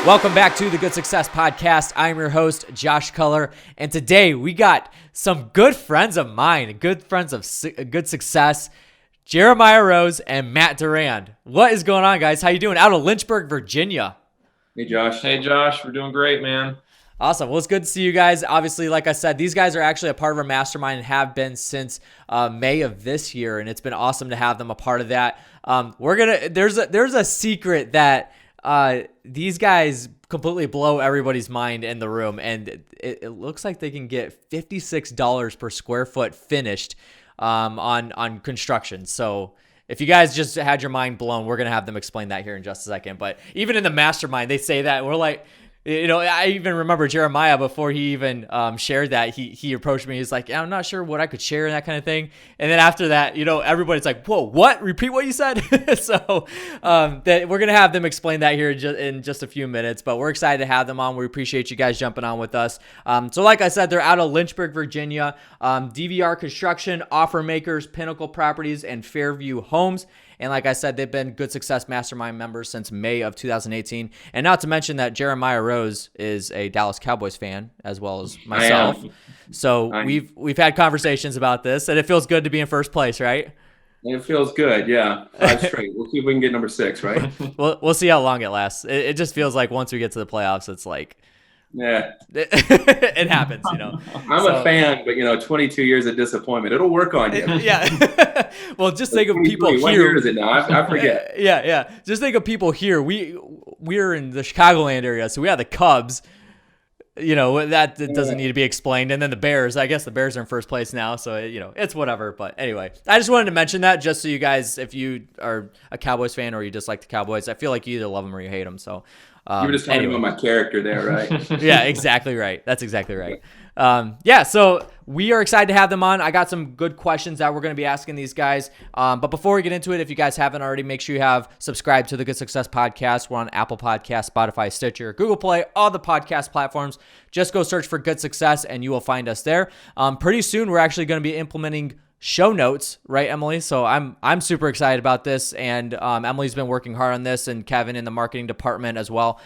Welcome back to the Good Success Podcast. I'm your host, Josh Culler, and today we got some good friends of mine, good friends of Good Success, Jeremiah Rose and Matt Durand. What is going on, guys? How you doing? Out of Lynchburg, Virginia. Hey, Josh. Hey, Josh. We're doing great, man. Awesome. Well, it's good to see you guys. Obviously, like I said, these guys are actually a part of our mastermind and have been since May of this year, and it's been awesome to have them a part of that. There's a secret that these guys completely blow everybody's mind in the room, and it looks like they can get $56 per square foot finished on construction. So if you guys just had your mind blown, we're going to have them explain that here in just a second. But even in the mastermind, they say that, and we're like, you know, I even remember Jeremiah before he even shared that, he approached me. He's like, yeah, I'm not sure what I could share and that kind of thing. And then after that, you know, everybody's like, whoa, what? Repeat what you said. So that we're going to have them explain that here in just a few minutes, but we're excited to have them on. We appreciate you guys jumping on with us. So like I said, they're out of Lynchburg, Virginia, DVR Construction, Offer Makers, Pinnacle Properties, and Fairview Homes. And like I said, they've been Good Success Mastermind members since May of 2018. And not to mention that Jeremiah Rose is a Dallas Cowboys fan as well as myself. So we've had conversations about this, and it feels good to be in first place, right? It feels good, yeah. 5 straight. We'll see if we can get number 6, right? We'll see how long it lasts. It just feels like once we get to the playoffs, it's like, yeah, it happens, you know. I'm a fan, but 22 years of disappointment. It'll work on you. Yeah. Well, just think of people here. What year is it now? I forget. Yeah. Just think of people here. We're in the Chicagoland area, so we have the Cubs. You know, that doesn't need to be explained. And then the Bears. I guess the Bears are in first place now, so it's whatever. But anyway, I just wanted to mention that just so you guys, if you are a Cowboys fan or you dislike the Cowboys, I feel like you either love them or you hate them. So. You were just talking about my character there, right? Yeah, exactly right. That's exactly right. So we are excited to have them on. I got some good questions that we're going to be asking these guys. But before we get into it, if you guys haven't already, make sure you have subscribed to the Good Success Podcast. We're on Apple Podcasts, Spotify, Stitcher, Google Play, all the podcast platforms. Just go search for Good Success and you will find us there. Pretty soon, we're actually going to be implementing show notes, right, Emily? So I'm super excited about this, and Emily's been working hard on this, and Kevin in the marketing department as well.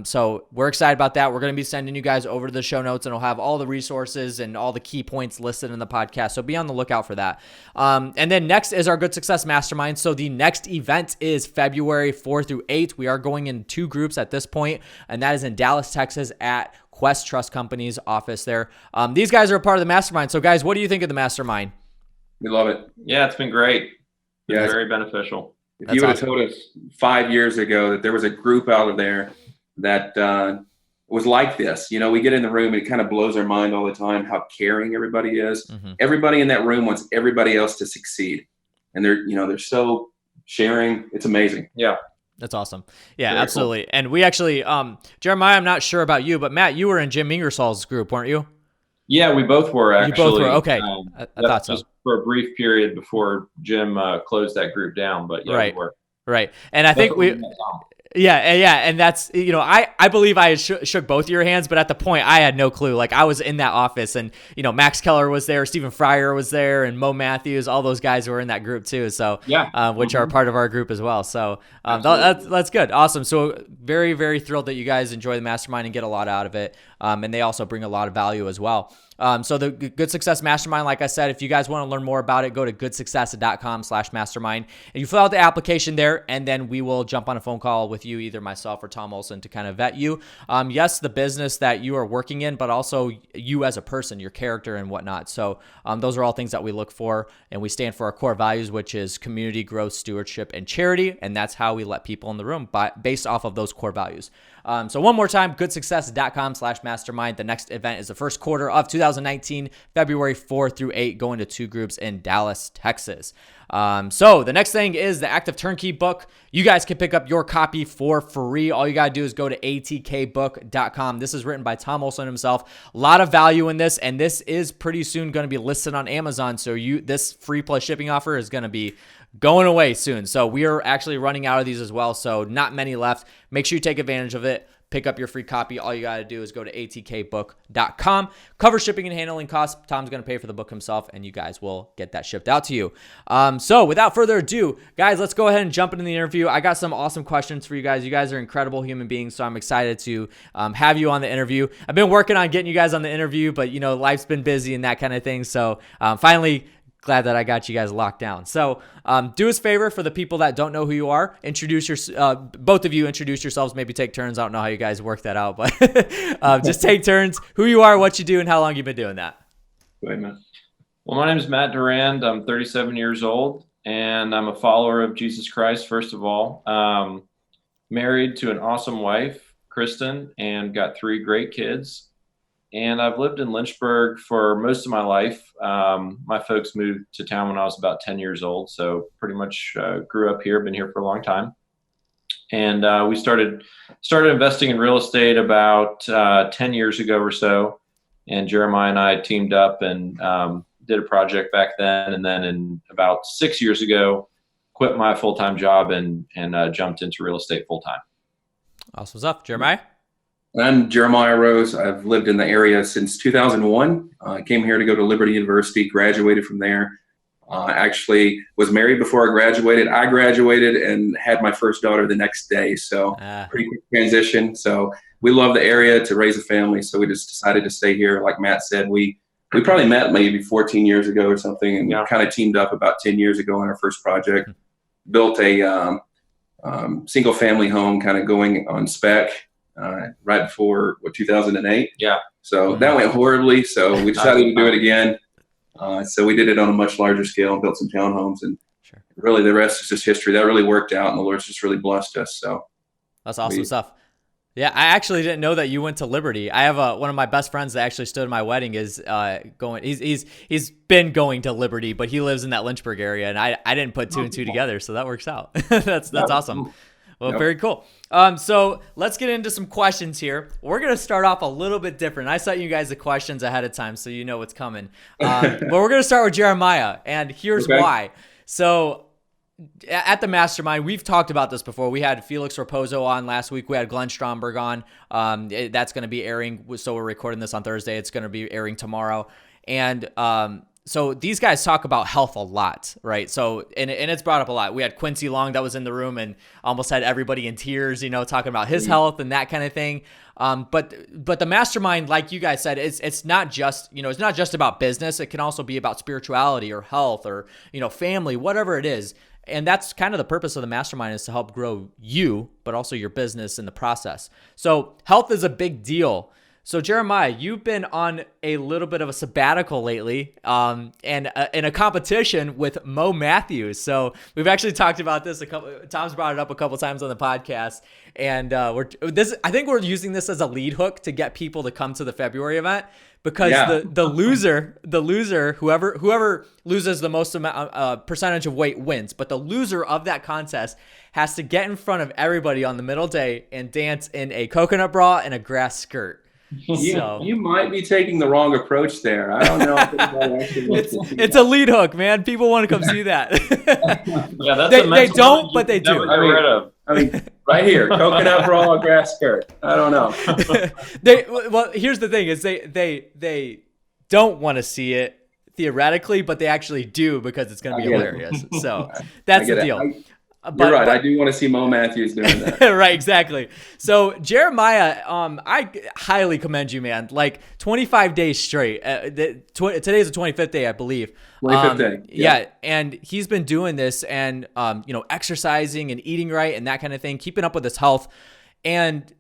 So we're excited about that. We're going to be sending you guys over to the show notes, and it'll have all the resources and all the key points listed in the podcast. So be on the lookout for that. And then next is our Good Success Mastermind. So the next event is February 4 through 8. We are going in 2 groups at this point, and that is in Dallas, Texas at Quest Trust Company's office there. These guys are a part of the mastermind. So guys, what do you think of the mastermind? We love it. Yeah, it's been great. Yeah, very beneficial. If you would have told us 5 years ago that there was a group out of there that was like this, we get in the room and it kind of blows our mind all the time how caring everybody is. Mm-hmm. Everybody in that room wants everybody else to succeed, and they're so sharing. It's amazing. Yeah. That's awesome. Yeah, Very absolutely. Cool. And we actually, Jeremiah, I'm not sure about you, but Matt, you were in Jim Ingersoll's group, weren't you? Yeah, we both were actually. You both were? Okay. I thought so. Just for a brief period before Jim closed that group down, but yeah, right. We were. Right. And I think Yeah. And that's, I believe I shook both of your hands, but at the point I had no clue. Like I was in that office and, Max Keller was there, Stephen Fryer was there, and Mo Matthews, all those guys were in that group too. So, which are part of our group as well. So that's good. Awesome. So very, very thrilled that you guys enjoy the mastermind and get a lot out of it. And they also bring a lot of value as well. So the Good Success Mastermind, like I said, if you guys want to learn more about it, go to goodsuccess.com/mastermind, and you fill out the application there, and then we will jump on a phone call with you, either myself or Tom Olson, to kind of vet you. Yes, the business that you are working in, but also you as a person, your character and whatnot. So those are all things that we look for, and we stand for our core values, which is community, growth, stewardship, and charity, and that's how we let people in the room based off of those core values. So one more time, goodsuccess.com/mastermind. The next event is the first quarter of 2019, February 4 through 8, going to 2 groups in Dallas, Texas. So the next thing is the Active Turnkey book. You guys can pick up your copy for free. All you got to do is go to atkbook.com. This is written by Tom Olson himself. A lot of value in this, and this is pretty soon going to be listed on Amazon. So this free plus shipping offer is going to be going away soon. So we are actually running out of these as well. So not many left. Make sure you take advantage of it. pick up your free copy. All you got to do is go to atkbook.com, cover shipping and handling costs. Tom's going to pay for the book himself, and you guys will get that shipped out to you. So without further ado, guys, let's go ahead and jump into the interview. I got some awesome questions for you guys. You guys are incredible human beings, so I'm excited to have you on the interview. I've been working on getting you guys on the interview, but life's been busy and that kind of thing. So finally, glad that I got you guys locked down. So do us a favor for the people that don't know who you are. Both of you introduce yourselves. Maybe take turns. I don't know how you guys work that out, but just take turns. Who you are, what you do, and how long you've been doing that. Go ahead, Matt. Well, my name is Matt Durand. I'm 37 years old, and I'm a follower of Jesus Christ, first of all. Married to an awesome wife, Kristen, and got 3 great kids. And I've lived in Lynchburg for most of my life. My folks moved to town when I was about 10 years old, so pretty much grew up here, been here for a long time. And we started investing in real estate about 10 years ago or so. And Jeremiah and I teamed up and did a project back then. And then in about 6 years ago, quit my full-time job and jumped into real estate full-time. Awesome stuff. Jeremiah? I'm Jeremiah Rose. I've lived in the area since 2001. I came here to go to Liberty University, graduated from there. Actually was married before I graduated. I graduated and had my first daughter the next day. So pretty quick transition. So we love the area to raise a family. So we just decided to stay here. Like Matt said, we probably met maybe 14 years ago or something, and kind of teamed up about 10 years ago on our first project. Built a single family home kind of going on spec. Right before 2008. Yeah. So that went horribly. So we decided to do it again. So we did it on a much larger scale and built some townhomes, and really the rest is just history. That really worked out, and the Lord's just really blessed us. So that's awesome stuff. Yeah, I actually didn't know that you went to Liberty. I have one of my best friends that actually stood at my wedding is going. He's been going to Liberty, but he lives in that Lynchburg area, and I didn't put 2 and 2 together, so that works out. That's awesome. Well, very cool. So let's get into some questions here. We're going to start off a little bit different. I sent you guys the questions ahead of time, so you know what's coming. But we're going to start with Jeremiah, and here's why. So at the Mastermind, we've talked about this before. We had Felix Raposo on last week. We had Glenn Stromberg on. That's going to be airing. So we're recording this on Thursday. It's going to be airing tomorrow. And so these guys talk about health a lot, right? So, and it's brought up a lot. We had Quincy Long that was in the room and almost had everybody in tears, talking about his health and that kind of thing. But the Mastermind, like you guys said, it's not just, it's not just about business. It can also be about spirituality or health or, family, whatever it is. And that's kind of the purpose of the Mastermind, is to help grow you, but also your business in the process. So health is a big deal. So Jeremiah, you've been on a little bit of a sabbatical lately, and in a competition with Mo Matthews. So we've actually talked about this Tom's brought it up a couple times on the podcast, and I think we're using this as a lead hook to get people to come to the February event, because the loser, whoever loses the most percentage of weight wins. But the loser of that contest has to get in front of everybody on the middle day and dance in a coconut bra and a grass skirt. You might be taking the wrong approach there. I don't know if it's a lead hook, man. People want to come see that. They don't, but they do. I mean, right here, coconut bra, grass skirt. I don't know. Well, here's the thing: is they don't want to see it theoretically, but they actually do, because it's going to be hilarious. So that's the deal. You're right. I do want to see Mo Matthews doing that. Right, exactly. So Jeremiah, I highly commend you, man. Like 25 days straight. Today is the 25th day, I believe. 25th day. Yeah, and he's been doing this and exercising and eating right and that kind of thing, keeping up with his health, and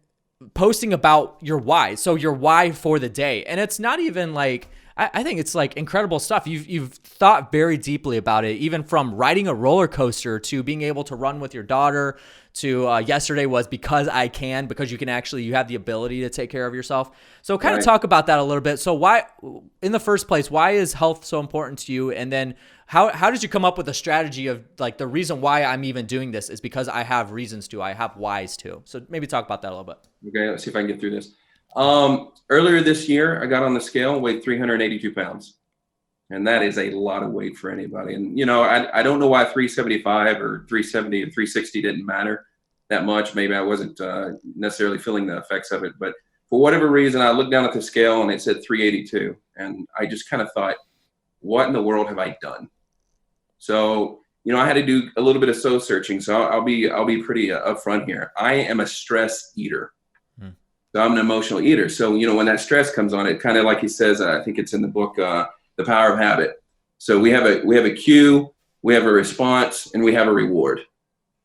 posting about your why. So your why for the day, and it's not even like. I think it's like incredible stuff. You've thought very deeply about it, even from riding a roller coaster to being able to run with your daughter to yesterday was because you have the ability to take care of yourself. So kind of talk about that a little bit. So why, in the first place, why is health so important to you? And then how did you come up with a strategy of like the reason why I'm even doing this is because I have reasons to, I have whys to. So maybe talk about that a little bit. Okay, let's see if I can get through this. Earlier this year, I got on the scale, weighed 382 pounds. And that is a lot of weight for anybody. And, I don't know why 375 or 370 or 360 didn't matter. that much. Maybe I wasn't necessarily feeling the effects of it, but for whatever reason, I looked down at the scale and it said 382. And I just kind of thought, what in the world have I done? So, I had to do a little bit of soul searching. So I'll be pretty upfront here. I am a stress eater. So I'm an emotional eater. So, when that stress comes on, it kind of like he says, I think it's in the book, The Power of Habit. So we have a cue, we have a response, and we have a reward.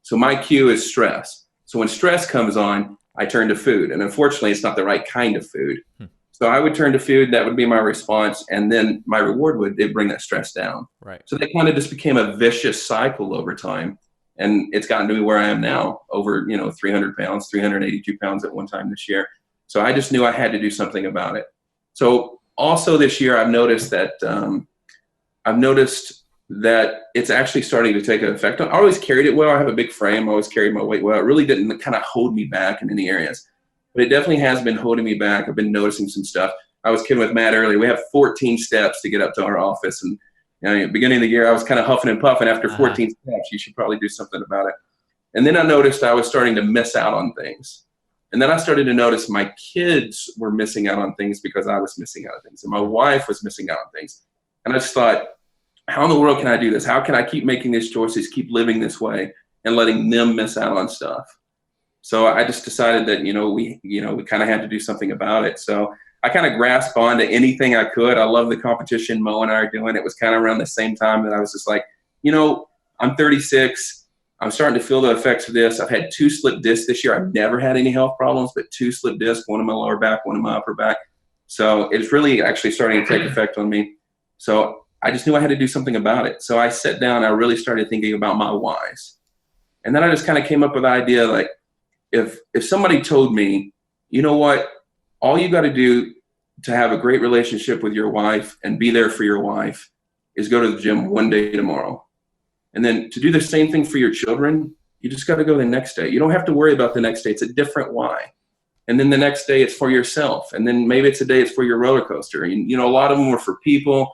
So my cue is stress. So when stress comes on, I turn to food. And unfortunately, it's not the right kind of food. So I would turn to food. That would be my response. And then my reward would bring that stress down. Right. So that kind of just became a vicious cycle over time. And it's gotten to me where I am now, over, 300 pounds, 382 pounds at one time this year. So I just knew I had to do something about it. So also this year, I've noticed that it's actually starting to take an effect. I always carried it well. I have a big frame. I always carried my weight well. It really didn't kind of hold me back in any areas, but it definitely has been holding me back. I've been noticing some stuff. I was kidding with Matt earlier. We have 14 steps to get up to our office. And at the beginning of the year, I was kind of huffing and puffing. After 14 steps, you should probably do something about it. And then I noticed I was starting to miss out on things. And then I started to notice my kids were missing out on things because I was missing out on things. And my wife was missing out on things. And I just thought, how in the world can I do this? How can I keep making these choices, keep living this way, and letting them miss out on stuff? So I just decided that, we kind of had to do something about it. So I kind of grasped onto anything I could. I love the competition Mo and I are doing. It was kind of around the same time that I was just like, I'm 36. I'm starting to feel the effects of this. I've had 2 slip discs this year. I've never had any health problems, but 2 slip discs, one in my lower back, one in my upper back. So it's really actually starting to take effect on me. So I just knew I had to do something about it. So I sat down, I really started thinking about my whys. And then I just kind of came up with the idea, like, if somebody told me, you know what, all you got to do to have a great relationship with your wife and be there for your wife is go to the gym one day tomorrow. And then to do the same thing for your children, you just got to go the next day. You don't have to worry about the next day. It's a different why. And then the next day it's for yourself. And then maybe it's a day it's for your roller coaster. And, a lot of them were for people.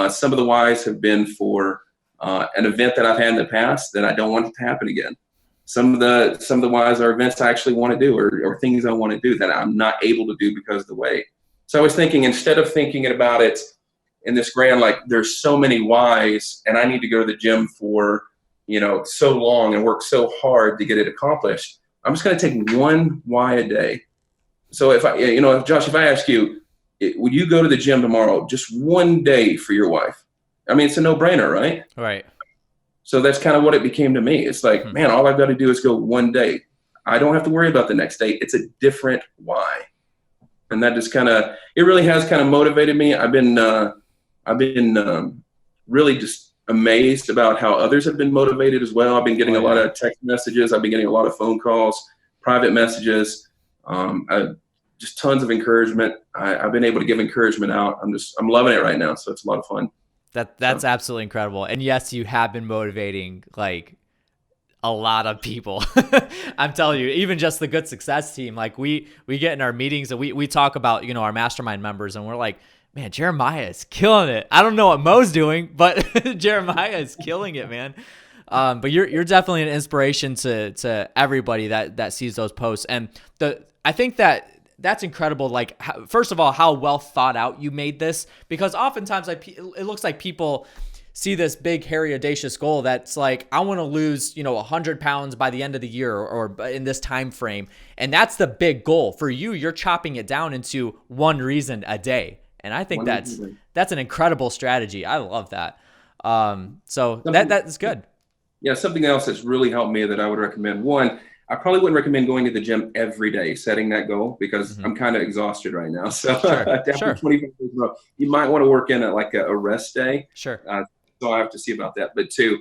Some of the whys have been for an event that I've had in the past that I don't want to happen again. Some of the whys are events I actually want to do or things I want to do that I'm not able to do because of the weight. So I was thinking, instead of thinking about it in this grand, like, there's so many whys and I need to go to the gym for, so long and work so hard to get it accomplished, I'm just going to take one why a day. So if Josh, if I ask you, would you go to the gym tomorrow, just one day for your wife? I mean, it's a no-brainer, right? Right. So that's kind of what it became to me. It's like, man, all I've got to do is go one day. I don't have to worry about the next day. It's a different why. And that just it really has kind of motivated me. I've been really just amazed about how others have been motivated as well. I've been getting a lot of text messages. I've been getting a lot of phone calls, private messages, just tons of encouragement. I've been able to give encouragement out. I'm loving it right now. So it's a lot of fun. That's absolutely incredible. And yes, you have been motivating like a lot of people. I'm telling you, even just the Good Success team, like we get in our meetings and we talk about, our mastermind members, and we're like, man, Jeremiah is killing it. I don't know what Mo's doing, but Jeremiah is killing it, man. But you're definitely an inspiration to everybody that sees those posts. And I think that's incredible. Like, first of all, how well thought out you made this, because oftentimes it looks like people see this big, hairy, audacious goal that's like, I want to lose, 100 pounds by the end of the year or in this time frame. And that's the big goal. For you, you're chopping it down into one reason a day. And I think that's an incredible strategy. I love that. So that's good. Yeah, something else that's really helped me that I would recommend. One, I probably wouldn't recommend going to the gym every day, setting that goal, because I'm kind of exhausted right now. So after 25 days in a row, you might want to work in a rest day. Sure. So I have to see about that. But 2,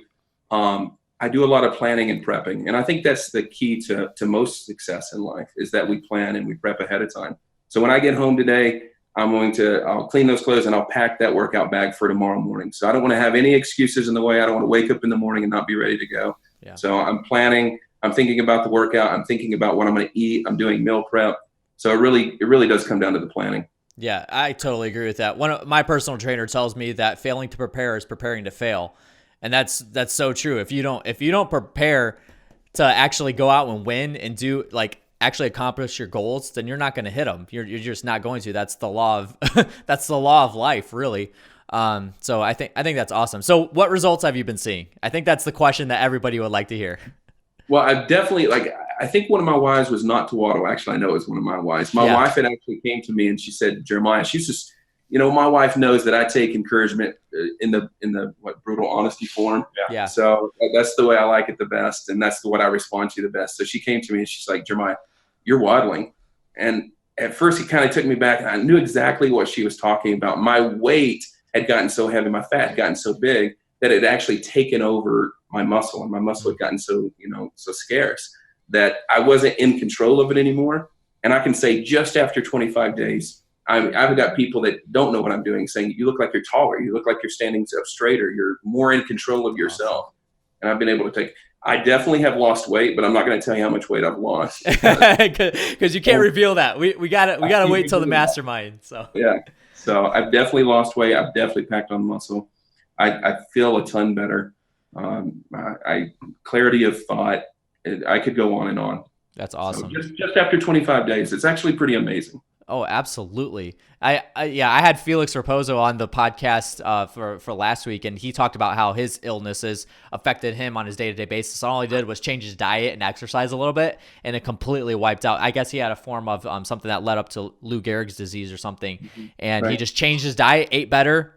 I do a lot of planning and prepping. And I think that's the key to most success in life, is that we plan and we prep ahead of time. So when I get home today, I'll clean those clothes and I'll pack that workout bag for tomorrow morning. So I don't want to have any excuses in the way. I don't want to wake up in the morning and not be ready to go. Yeah. So I'm planning. I'm thinking about the workout. I'm thinking about what I'm going to eat. I'm doing meal prep. So it really does come down to the planning. Yeah, I totally agree with that. My personal trainer tells me that failing to prepare is preparing to fail. And that's so true. If you don't prepare to actually go out and win and do like actually accomplish your goals, then you're not going to hit them. You're just not going to. That's the law of that's the law of life, really. So I think that's awesome. So what results have you been seeing? I think that's the question that everybody would like to hear. Well, I've definitely, I think one of my whys was not to waddle. Actually, I know it was one of my whys. My wife had actually came to me and she said, Jeremiah, she's just, my wife knows that I take encouragement in the brutal honesty form. Yeah. So that's the way I like it the best. And that's what I respond to the best. So she came to me and she's like, Jeremiah, you're waddling. And at first it kind of took me back and I knew exactly what she was talking about. My weight had gotten so heavy, my fat had gotten so big that it had actually taken over my muscle, and my muscle had gotten so scarce that I wasn't in control of it anymore. And I can say just after 25 days, I've got people that don't know what I'm doing saying, you look like you're taller, you look like you're standing up straighter, you're more in control of yourself. And I've been able to I definitely have lost weight, but I'm not going to tell you how much weight I've lost. Because you can't reveal that. We gotta wait till the mastermind. So yeah. So I've definitely lost weight. I've definitely packed on muscle. I feel a ton better. Clarity of thought. I could go on and on. That's awesome. So just after 25 days, it's actually pretty amazing. Oh, absolutely. I had Felix Raposo on the podcast for last week, and he talked about how his illnesses affected him on his day-to-day basis. All he did was change his diet and exercise a little bit, and it completely wiped out. I guess he had a form of something that led up to Lou Gehrig's disease or something, and he just changed his diet, ate better,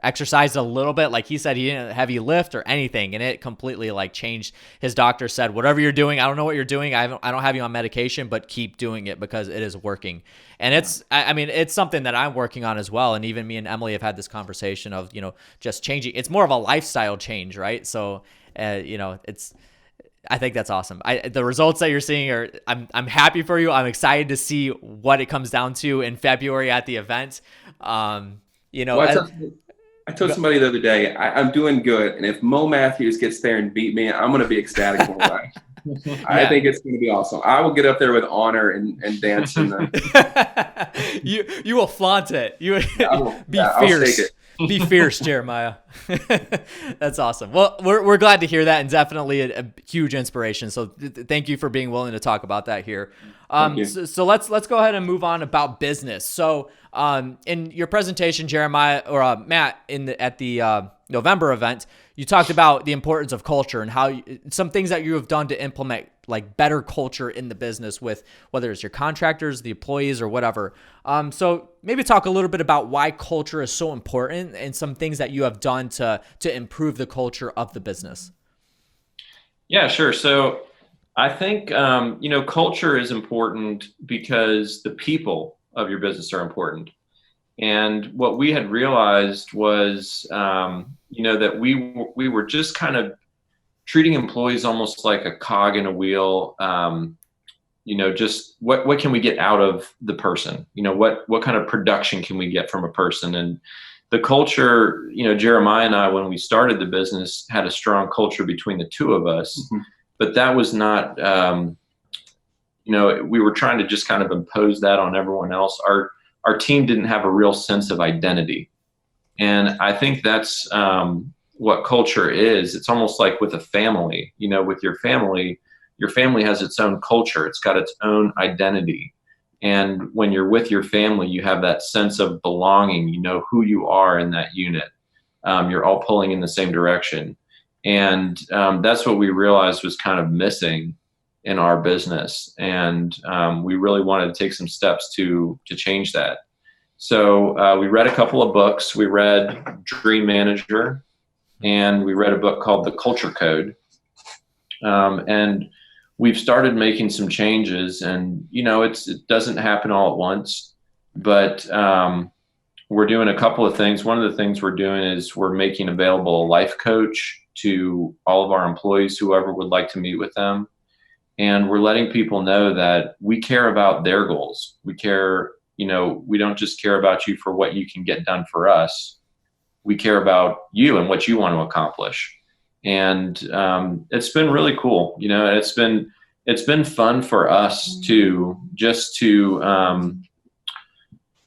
exercised a little bit. Like he said, he didn't heavy lift or anything, and it completely changed. His doctor said, whatever you're doing, I don't know what you're doing, I don't have you on medication, but keep doing it because it is working. And it's something that I'm working on as well. And even me and Emily have had this conversation of just changing. It's more of a lifestyle change, right? So I think that's awesome. The results that you're seeing are, I'm happy for you. I'm excited to see what it comes down to in February at the event. I told somebody the other day, I'm doing good, and if Mo Matthews gets there and beat me, I'm going to be ecstatic. I think it's going to be awesome. I will get up there with honor and dance. You will flaunt it. You be fierce. Be fierce, Jeremiah. That's awesome. Well, we're glad to hear that, and definitely a huge inspiration. So thank you for being willing to talk about that here. So let's go ahead and move on about business. So in your presentation, Jeremiah or Matt, at the November event, you talked about the importance of culture and how some things that you have done to implement better culture in the business with whether it's your contractors, the employees, or whatever. So maybe talk a little bit about why culture is so important and some things that you have done to improve the culture of the business. Yeah, sure. So I think, culture is important because the people of your business are important. And what we had realized was, that we were just kind of treating employees almost like a cog in a wheel. Just what can we get out of the person? What kind of production can we get from a person? And the culture, Jeremiah and I, when we started the business, had a strong culture between the two of us. Mm-hmm. But that was not, we were trying to just kind of impose that on everyone else. Our team didn't have a real sense of identity. And I think that's what culture is. It's almost like with a family, with your family has its own culture. It's got its own identity. And when you're with your family, you have that sense of belonging, who you are in that unit. You're all pulling in the same direction. And that's what we realized was kind of missing in our business. And we really wanted to take some steps to change that. So we read a couple of books. We read Dream Manager, and we read a book called The Culture Code. And we've started making some changes, and it doesn't happen all at once, but we're doing a couple of things. One of the things we're doing is we're making available a life coach to all of our employees, whoever would like to meet with them. And we're letting people know that we care about their goals. We care, we don't just care about you for what you can get done for us. We care about you and what you want to accomplish. And it's been really cool. It's been fun for us to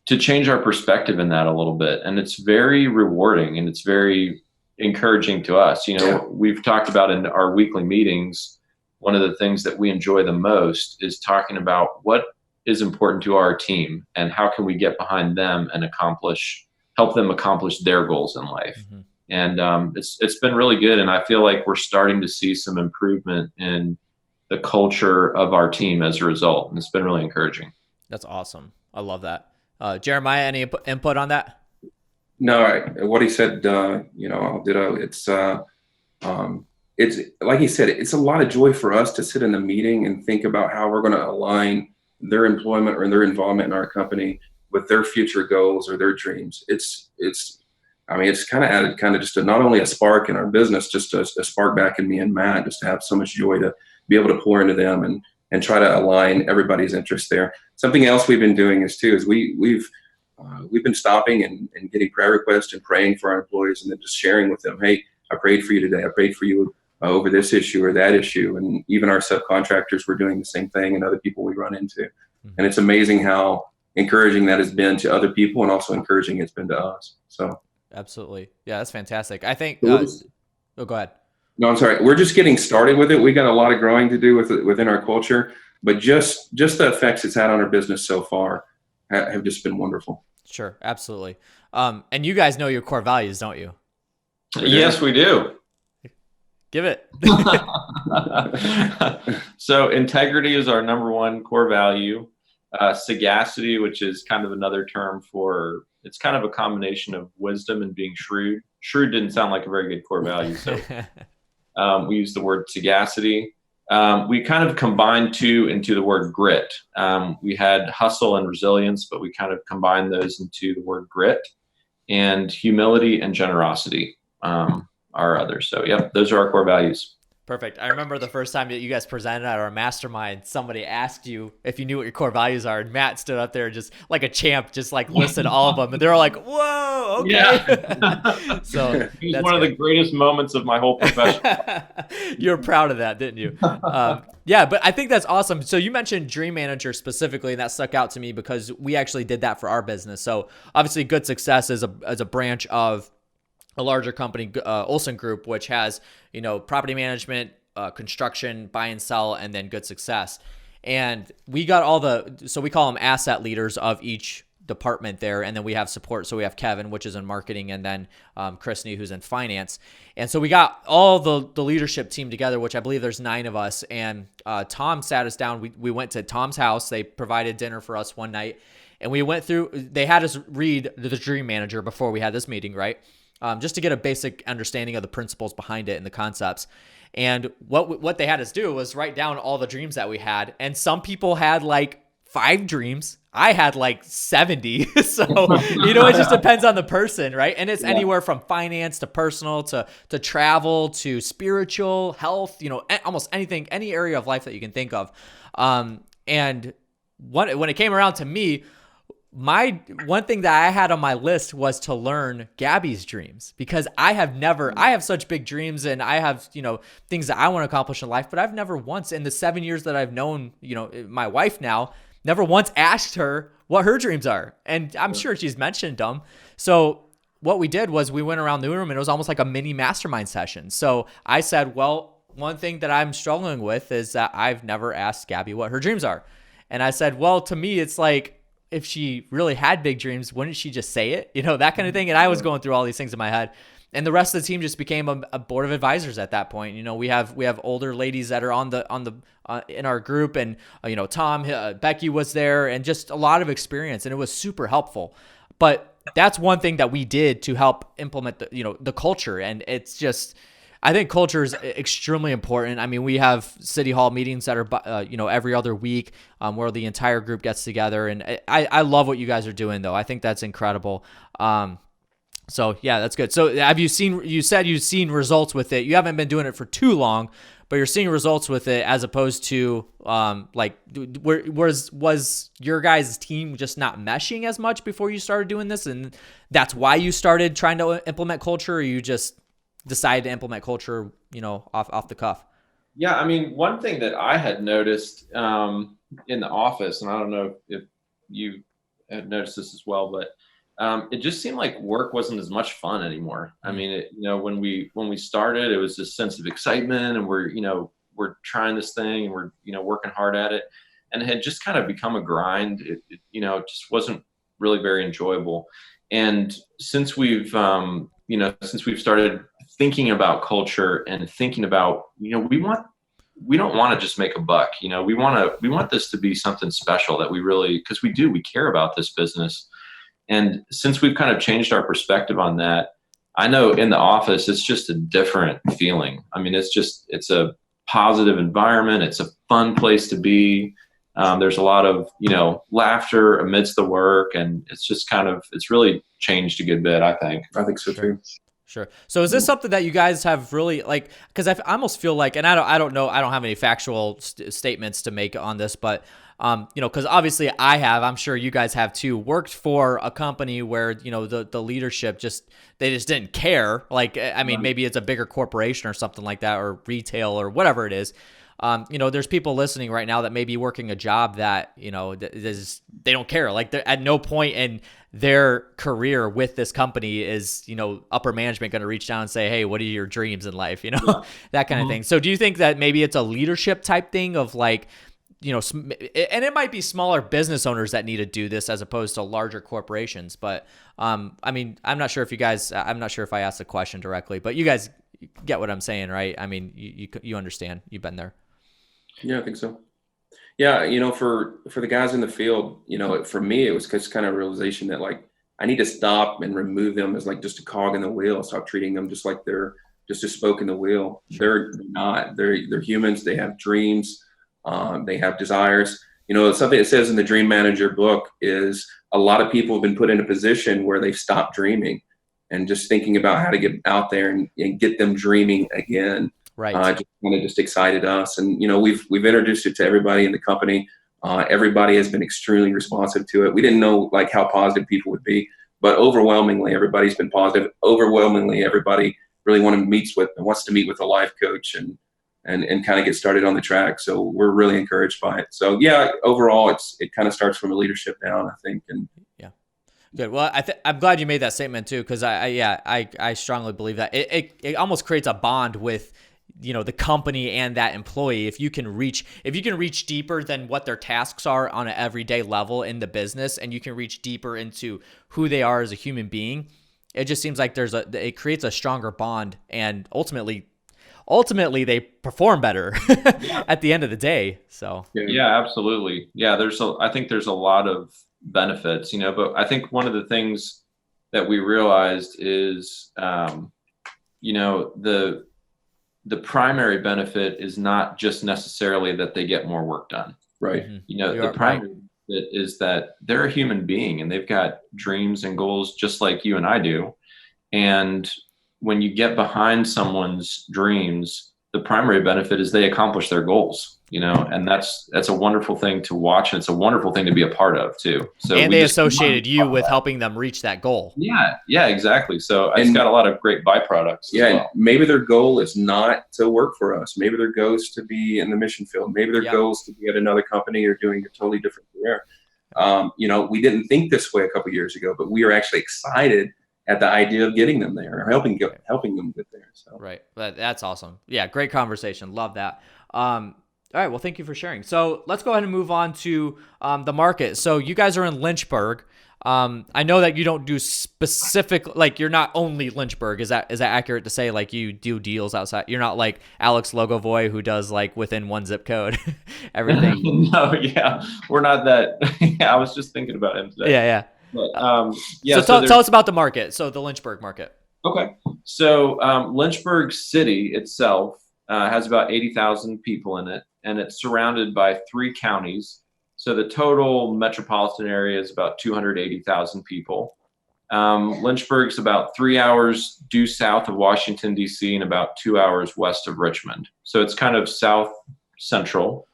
change our perspective in that a little bit. And it's very rewarding and it's very encouraging to us. We've talked about in our weekly meetings, one of the things that we enjoy the most is talking about what is important to our team and how can we get behind them and help them accomplish their goals in life. Mm-hmm. And it's been really good. And I feel like we're starting to see some improvement in the culture of our team as a result. And it's been really encouraging. That's awesome. I love that. Jeremiah, any input on that? No, what he said, I'll ditto. It's like he said, it's a lot of joy for us to sit in the meeting and think about how we're going to align their employment or their involvement in our company with their future goals or their dreams. It's kind of added kind of just not only a spark in our business, just a spark back in me and Matt, just to have so much joy to be able to pour into them and try to align everybody's interest there. Something else we've been doing is we've been stopping and getting prayer requests and praying for our employees and then just sharing with them, hey, I prayed for you today. I prayed for you over this issue or that issue. And even our subcontractors were doing the same thing and other people we run into. Mm-hmm. And it's amazing how encouraging that has been to other people and also encouraging it's been to us. So absolutely. Yeah, that's fantastic. I think, go ahead. No, I'm sorry. We're just getting started with it. We got a lot of growing to do within our culture, but just the effects it's had on our business so far have just been wonderful. Sure. Absolutely. And you guys know your core values, don't you? Yes, we do. Give it. So integrity is our number one core value. Sagacity, which is kind of another term for, it's kind of a combination of wisdom and being shrewd. Shrewd didn't sound like a very good core value. So we use the word sagacity. We kind of combined two into the word grit. We had hustle and resilience, but we kind of combined those into the word grit. And humility and generosity are others. So, yep, those are our core values. Perfect. I remember the first time that you guys presented at our mastermind, somebody asked you if you knew what your core values are, and Matt stood up there just like a champ, just like listed all of them, and they were like, "Whoa, okay." Yeah. So it was one of the greatest moments of my whole profession. You were proud of that, didn't you? Yeah, but I think that's awesome. So you mentioned Dream Manager specifically, and that stuck out to me because we actually did that for our business. So obviously, Good Success is a branch of a larger company, Olson Group, which has, property management, construction, buy and sell, and then Good Success. And we got so we call them asset leaders of each department there. And then we have support. So we have Kevin, which is in marketing, and then Christy, who's in finance. And so we got all the leadership team together, which I believe there's 9 of us. And Tom sat us down. We went to Tom's house. They provided dinner for us one night. And we went through, they had us read the Dream Manager before we had this meeting, right? Just to get a basic understanding of the principles behind it and the concepts. And what they had us do was write down all the dreams that we had. And some people had like 5 dreams. I had like 70. So, it just depends on the person, right? And it's anywhere from finance to personal to travel to spiritual, health, almost anything, any area of life that you can think of. And when it came around to me, one thing that I had on my list was to learn Gabby's dreams, because I have such big dreams and I have, things that I want to accomplish in life, but I've never once in the 7 years that I've known, my wife now, never once asked her what her dreams are. And I'm sure she's mentioned them. So what we did was we went around the room and it was almost like a mini mastermind session. So I said, well, one thing that I'm struggling with is that I've never asked Gabby what her dreams are. And I said, well, to me, it's like, if she really had big dreams, wouldn't she just say it? That kind of thing. And I was going through all these things in my head, and the rest of the team just became a board of advisors at that point. We have older ladies that are in our group, and Tom, Becky was there, and just a lot of experience, and it was super helpful. But that's one thing that we did to help implement the culture, and it's just, I think culture is extremely important. I mean, we have city hall meetings that are, every other week, where the entire group gets together. And I love what you guys are doing, though. I think that's incredible. So yeah, that's good. So you said you've seen results with it. You haven't been doing it for too long, but you're seeing results with it, as opposed to, was your guys' team just not meshing as much before you started doing this? And that's why you started trying to implement culture, or you just decided to implement culture, off the cuff? Yeah. I mean, one thing that I had noticed in the office, and I don't know if you had noticed this as well, but it just seemed like work wasn't as much fun anymore. I mean, when we started, it was this sense of excitement, and we're we're trying this thing and we're, working hard at it. And it had just kind of become a grind. It just wasn't really very enjoyable. And since we've started thinking about culture and thinking about, we don't want to just make a buck. We want this to be something special that because we care about this business. And since we've kind of changed our perspective on that, I know in the office, it's just a different feeling. I mean, it's a positive environment. It's a fun place to be. There's a lot of, laughter amidst the work, and it's really changed a good bit, I think. I think so too. Sure. So is this something that you guys have really because I almost feel like, and I don't know, I don't have any factual statements to make on this, but, because obviously I'm sure you guys have too, worked for a company where, the leadership they just didn't care. Maybe it's a bigger corporation or something like that, or retail or whatever it is. There's people listening right now that may be working a job that, they don't care. Like, at no point in their career with this company is, upper management going to reach down and say, hey, what are your dreams in life? That kind of thing. So do you think that maybe it's a leadership type thing of and it might be smaller business owners that need to do this as opposed to larger corporations. But, I'm not sure if I asked the question directly, but you guys get what I'm saying, right? I mean, you understand, you've been there. Yeah, I think so. Yeah. For the guys in the field, for me, it was just kind of a realization that I need to stop and remove them as just a cog in the wheel. Stop treating them just like they're just a spoke in the wheel. Sure. They're not, they're humans. They have dreams. They have desires. Something that says in the Dream Manager book is a lot of people have been put in a position where they've stopped dreaming and just thinking about how to get out there and get them dreaming again. Right. Just excited us. And, we've introduced it to everybody in the company. Everybody has been extremely responsive to it. We didn't know how positive people would be, but overwhelmingly, everybody's been positive. Overwhelmingly, everybody really wants to meet with a life coach and kind of get started on the track. So we're really encouraged by it. So yeah, overall, it kind of starts from a leadership down, I think. And yeah, good. Well, I'm glad you made that statement too, because I strongly believe that it almost creates a bond with the company and that employee. If you can reach deeper than what their tasks are on an everyday level in the business, and you can reach deeper into who they are as a human being, it just seems like it creates a stronger bond, and ultimately they perform better at the end of the day. So yeah, absolutely. Yeah, I think there's a lot of benefits, but I think one of the things that we realized is, the primary benefit is not just necessarily that they get more work done. Right. The primary benefit is that they're a human being and they've got dreams and goals just like you and I do. And when you get behind someone's dreams, the primary benefit is they accomplish their goals, and that's a wonderful thing to watch. And it's a wonderful thing to be a part of too. So they associated you with helping them reach that goal. Yeah, exactly. So it's got a lot of great byproducts. Yeah. Well. Maybe their goal is not to work for us. Maybe their goal is to be in the mission field. Maybe their goal is to be at another company or doing a totally different career. We didn't think this way a couple of years ago, but we are actually excited at the idea of getting them there or helping them get there. So right, that's awesome. Yeah, great conversation. Love that. All right, well, thank you for sharing. So let's go ahead and move on to the market. So you guys are in Lynchburg. I know that you don't do specific, you're not only Lynchburg. Is that accurate to say? You do deals outside. You're not like Alex Logovoy, who does within one zip code, everything. No, yeah, we're not that. Yeah, I was just thinking about him today. Yeah. But, so tell us about the market. So the Lynchburg market. Okay. So Lynchburg City itself has about 80,000 people in it, and it's surrounded by 3 counties. So the total metropolitan area is about 280,000 people. Lynchburg's about 3 hours due south of Washington, D.C., and about 2 hours west of Richmond. So it's kind of south central.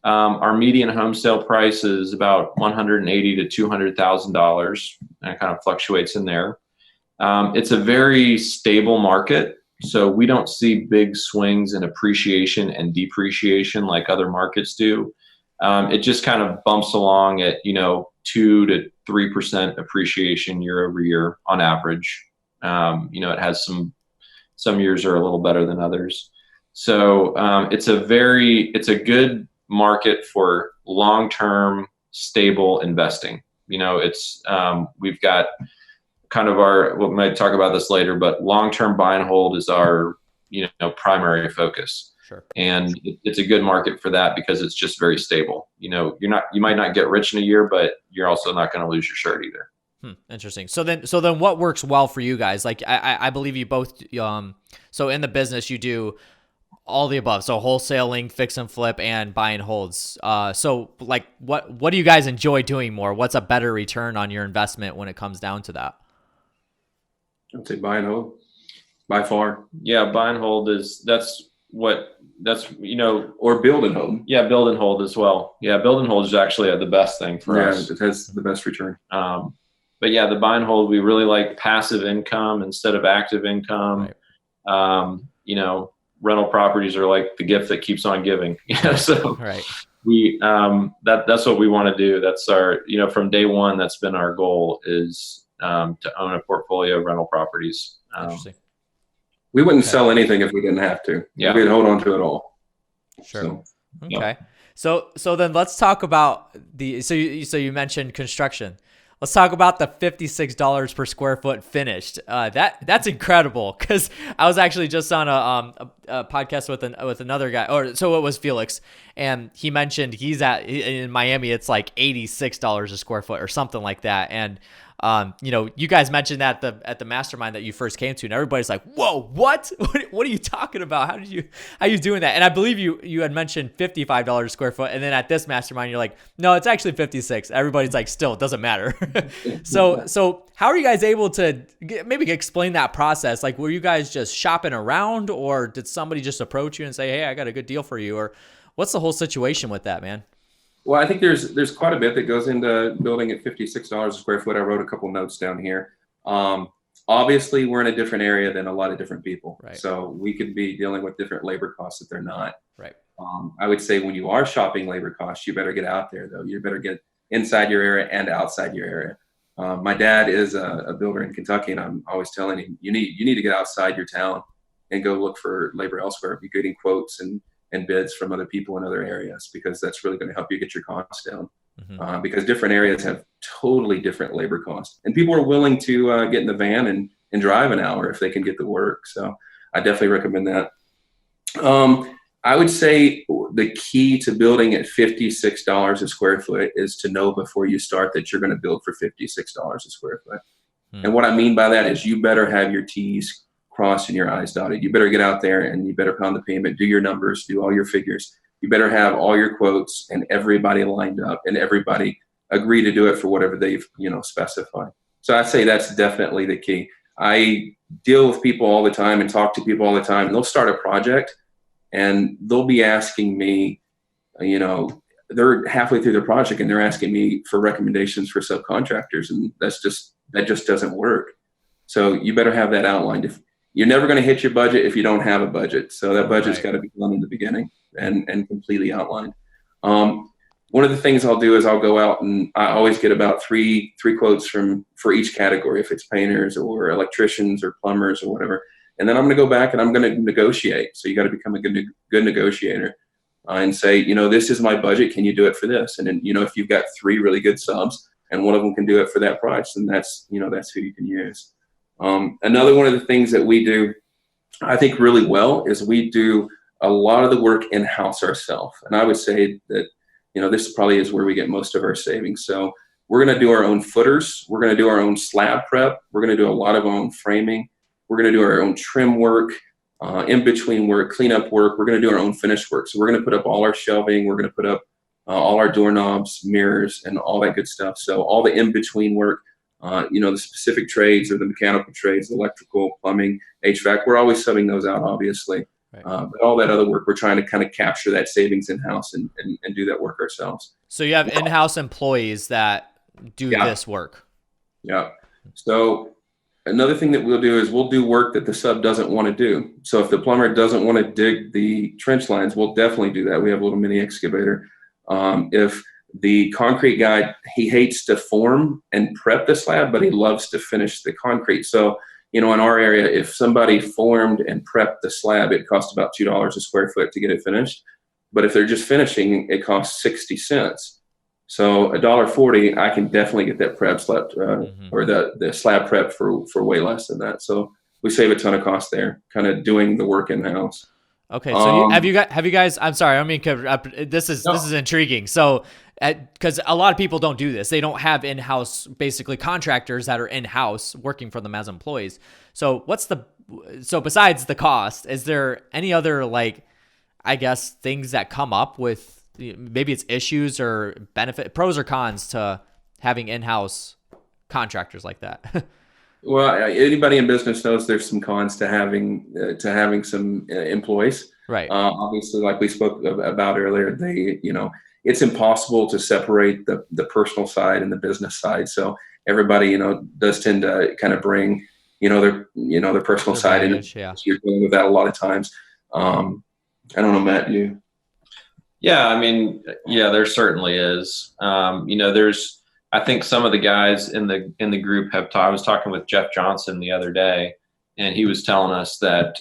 Our median home sale price is about $180,000 to $200,000, and it kind of fluctuates in there. It's a very stable market, so we don't see big swings in appreciation and depreciation like other markets do. It just kind of bumps along at 2 to 3% appreciation year over year on average. It has some years are a little better than others. So it's a good market for long-term stable investing. It's we've got kind of we might talk about this later, but long-term buy and hold is our primary focus. Sure. And it's a good market for that because it's just very stable. You might not get rich in a year, but you're also not going to lose your shirt either. Interesting. So then what works well for you guys? Like I believe you both, so in the business you do all the above. So wholesaling, fix and flip, and buy and holds. So like what do you guys enjoy doing more? What's a better return on your investment when it comes down to that? I'd say buy and hold by far. Yeah. Buy and hold or build and hold. Yeah. Build and hold as well. Yeah. Build and hold is actually the best thing for us. Yeah. It has the best return. But yeah, the buy and hold, we really like passive income instead of active income. Right. Rental properties are like the gift that keeps on giving. So right. We that's what we want to do. That's our from day one. That's been our goal is to own a portfolio of rental properties. Interesting. We wouldn't sell anything if we didn't have to. Yeah. We'd hold on to it all. Sure. So, okay. Yeah. So then let's talk about so you mentioned construction. Let's talk about the $56 per square foot finished. That's incredible because I was actually just on a podcast with another guy, so it was Felix, and he mentioned in Miami it's like $86 a square foot or something like that, and you guys mentioned that at the mastermind that you first came to, and everybody's like, "Whoa, what? What are you talking about? How are you doing that?" And I believe you had mentioned $55 a square foot, and then at this mastermind, you're like, "No, it's actually 56." Everybody's like, "Still, it doesn't matter." So how are you guys able to maybe explain that process? Like, were you guys just shopping around, or did somebody just approach you and say, "Hey, I got a good deal for you," or what's the whole situation with that, man? Well, I think there's quite a bit that goes into building at $56 a square foot. I wrote a couple notes down here. Obviously, we're in a different area than a lot of different people. Right. So we could be dealing with different labor costs that they're not. Right. I would say when you are shopping labor costs, you better get out there, though. You better get inside your area and outside your area. My dad is a builder in Kentucky, and I'm always telling him, you need to get outside your town and go look for labor elsewhere. Be getting quotes and bids from other people in other areas, because that's really going to help you get your costs down. Mm-hmm. Because different areas have totally different labor costs, and people are willing to get in the van and drive an hour if they can get the work. So I definitely recommend that. I would say the key to building at $56 a square foot is to know before you start that you're going to build for $56 a square foot. Mm-hmm. And what I mean by that is you better have your T's crossed and your I's dotted. You better get out there and you better pound the pavement, do your numbers, do all your figures. You better have all your quotes and everybody lined up and everybody agree to do it for whatever they've specified. So I'd say that's definitely the key. I deal with people all the time and talk to people all the time, and they'll start a project and they'll be asking me, they're halfway through their project and they're asking me for recommendations for subcontractors, and that just doesn't work. So you better have that outlined. You're never going to hit your budget if you don't have a budget. So that budget's got to be done in the beginning and completely outlined. One of the things I'll do is I'll go out and I always get about three quotes for each category, if it's painters or electricians or plumbers or whatever. And then I'm going to go back and I'm going to negotiate. So you got to become a good negotiator and say, this is my budget. Can you do it for this? And then, if you've got three really good subs and one of them can do it for that price, then that's who you can use. Another one of the things that we do, I think really well, is we do a lot of the work in-house ourselves. And I would say that, this probably is where we get most of our savings. So we're going to do our own footers. We're going to do our own slab prep. We're going to do a lot of our own framing. We're going to do our own trim work, in-between work, cleanup work. We're going to do our own finish work. So we're going to put up all our shelving. We're going to put up all our doorknobs, mirrors, and all that good stuff. So all the in-between work, the specific trades or the mechanical trades, electrical, plumbing, HVAC, we're always subbing those out, obviously. Right. But all that other work, we're trying to kind of capture that savings in-house and do that work ourselves. So you have in-house employees that do this work. Yeah. So another thing that we'll do is we'll do work that the sub doesn't want to do. So if the plumber doesn't want to dig the trench lines, we'll definitely do that. We have a little mini excavator. If the concrete guy, he hates to form and prep the slab, but he loves to finish the concrete. So in our area, if somebody formed and prepped the slab, it cost about $2 a square foot to get it finished. But if they're just finishing, it costs 60 cents. So $1.40, I can definitely get that prep slab or the slab prep for way less than that. So we save a ton of cost there, kind of doing the work in house. Okay, so have you guys? I'm sorry, I mean, this is intriguing. So, because a lot of people don't do this, they don't have in-house basically contractors that are in-house working for them as employees. So, besides the cost, is there any other I guess things that come up with maybe it's issues or pros or cons to having in-house contractors like that? Well, anybody in business knows there's some cons to having some employees. Right. Obviously, like we spoke about earlier, it's impossible to separate the personal side and the business side. So everybody, does tend to kind of bring, their personal side in. Yeah. You're dealing with that a lot of times. I don't know, Matt, you? Yeah, I mean, there certainly is. I think some of the guys in the group I was talking with Jeff Johnson the other day, and he was telling us that,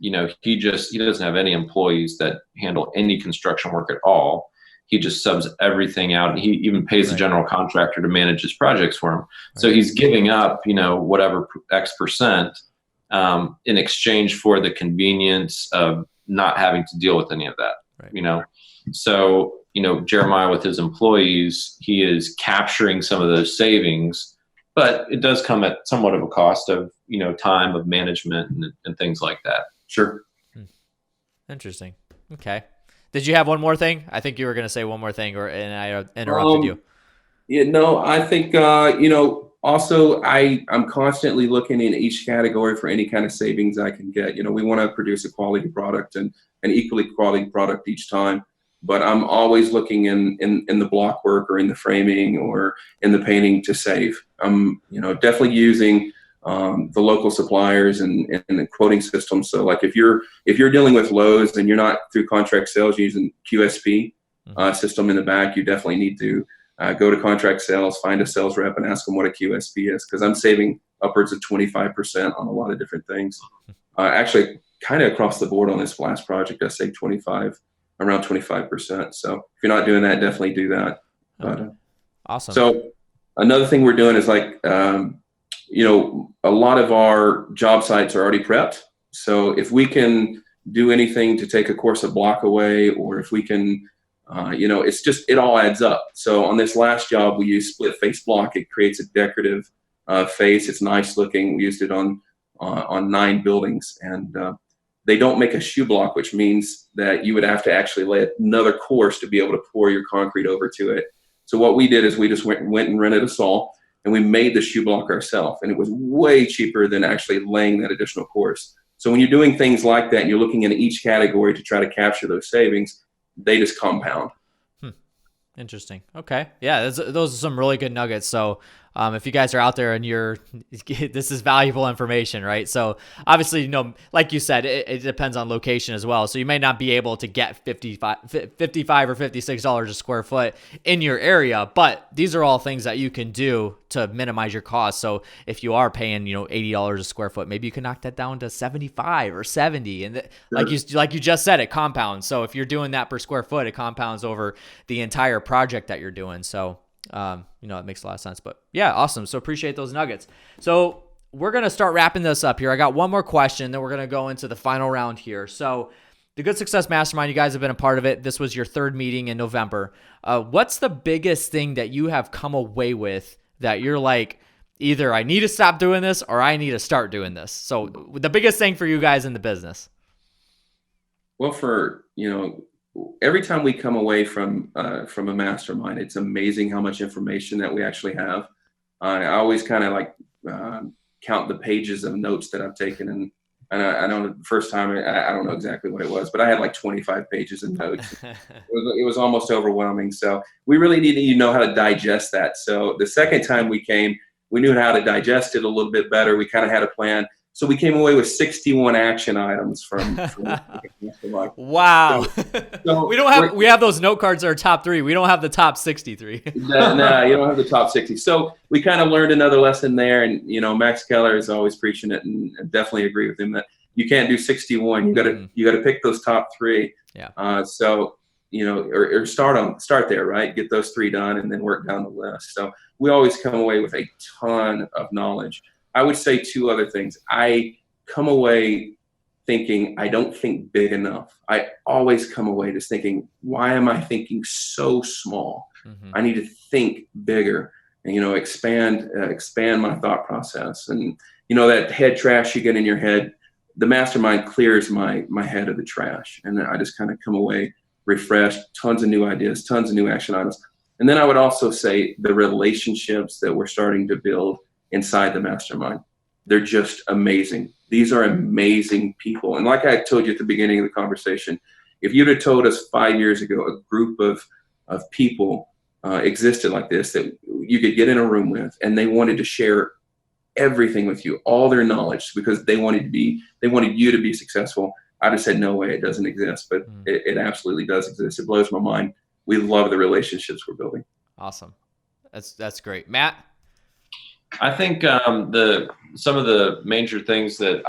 he doesn't have any employees that handle any construction work at all. He just subs everything out, and he even pays the general contractor to manage his projects for him. Right. So he's giving up, whatever X percent in exchange for the convenience of not having to deal with any of that, right. So, Jeremiah with his employees, he is capturing some of those savings, but it does come at somewhat of a cost of, time of management and things like that. Sure. Interesting. Okay. Did you have one more thing? I think you were going to say one more thing, and I interrupted you. Yeah, no, I think, also I'm constantly looking in each category for any kind of savings I can get. We want to produce a quality product and an equally quality product each time. But I'm always looking in the block work or in the framing or in the painting to save. I'm, definitely using the local suppliers and the quoting system. So like if you're dealing with Lowe's and you're not through contract sales using QSP system in the back, you definitely need to go to contract sales, find a sales rep and ask them what a QSP is, because I'm saving upwards of 25% on a lot of different things. Actually, kind of across the board on this last project, I saved around 25%. So if you're not doing that, definitely do that. Awesome. So another thing we're doing is a lot of our job sites are already prepped. So if we can do anything to take a course of block away, or if we can, it all adds up. So on this last job, we used split face block. It creates a decorative face. It's nice looking. We used it on 9 buildings, and they don't make a shoe block, which means that you would have to actually lay another course to be able to pour your concrete over to it. So what we did is we just went and rented a saw, and we made the shoe block ourselves, and it was way cheaper than actually laying that additional course. So when you're doing things like that and you're looking in each category to try to capture those savings, they just compound. Interesting. Okay. Yeah, those are some really good nuggets. So if you guys are out there and this is valuable information, right? So obviously, like you said, it depends on location as well. So you may not be able to get $55 or $56 a square foot in your area, but these are all things that you can do to minimize your costs. So if you are paying, $80 a square foot, maybe you can knock that down to 75 or 70. And like you just said, it compounds. So if you're doing that per square foot, it compounds over the entire project that you're doing. So it makes a lot of sense. But yeah, awesome. So appreciate those nuggets. So we're going to start wrapping this up here. I got one more question, then we're going to go into the final round here. So the Good Success Mastermind, you guys have been a part of it. This was your 3rd meeting in November. What's the biggest thing that you have come away with that you're like, either I need to stop doing this or I need to start doing this? So the biggest thing for you guys in the business. Well, every time we come away from a mastermind, it's amazing how much information that we actually have. I always kind of count the pages of notes that I've taken, and I know the first time I don't know exactly what it was, but I had 25 pages of notes. It was almost overwhelming. So we really need to know how to digest that. So the second time we came, we knew how to digest it a little bit better. We kind of had a plan. So we came away with 61 action items from wow. So we have those note cards that are top 3. We don't have the top 63. No, you don't have the top 60. So we kind of learned another lesson there. And, Max Keller is always preaching it, and I definitely agree with him that you can't do 61. You got to pick those top 3. Yeah. So, or start there, right? Get those 3 done and then work down the list. So we always come away with a ton of knowledge. I would say 2 other things. I come away thinking I don't think big enough. I always come away just thinking, why am I thinking so small? Mm-hmm. I need to think bigger and, expand my thought process. And, that head trash you get in your head, the mastermind clears my head of the trash. And then I just kind of come away refreshed, tons of new ideas, tons of new action items. And then I would also say the relationships that we're starting to build inside the mastermind, they're just amazing. These are amazing people. And like I told you at the beginning of the conversation, if you'd have told us 5 years ago a group of people existed like this, that you could get in a room with, and they wanted to share everything with you, all their knowledge, because they wanted you to be successful, I'd have said, no way, it doesn't exist. But it absolutely does exist. It blows my mind. We love the relationships we're building. Awesome. That's great. Matt? I think some of the major things that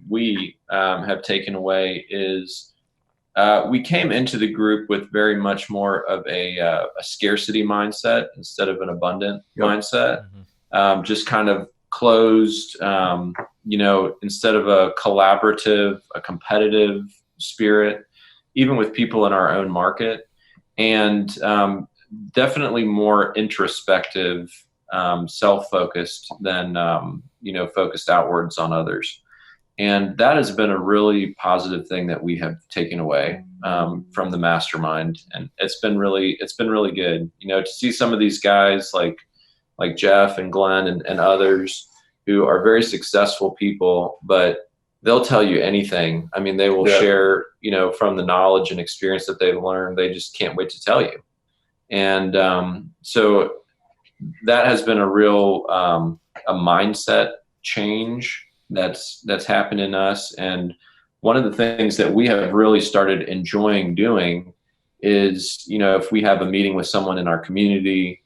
we have taken away is we came into the group with very much more of a scarcity mindset instead of an abundant mindset. Mm-hmm. Just kind of closed, instead of a collaborative, a competitive spirit, even with people in our own market, and definitely more introspective, self-focused than, focused outwards on others. And that has been a really positive thing that we have taken away from the mastermind. And it's been really good, to see some of these guys like Jeff and Glenn and others who are very successful people, but they'll tell you anything. I mean, they will share, from the knowledge and experience that they've learned. They just can't wait to tell you. And so that has been a real a mindset change that's happened in us. And one of the things that we have really started enjoying doing is, if we have a meeting with someone in our community,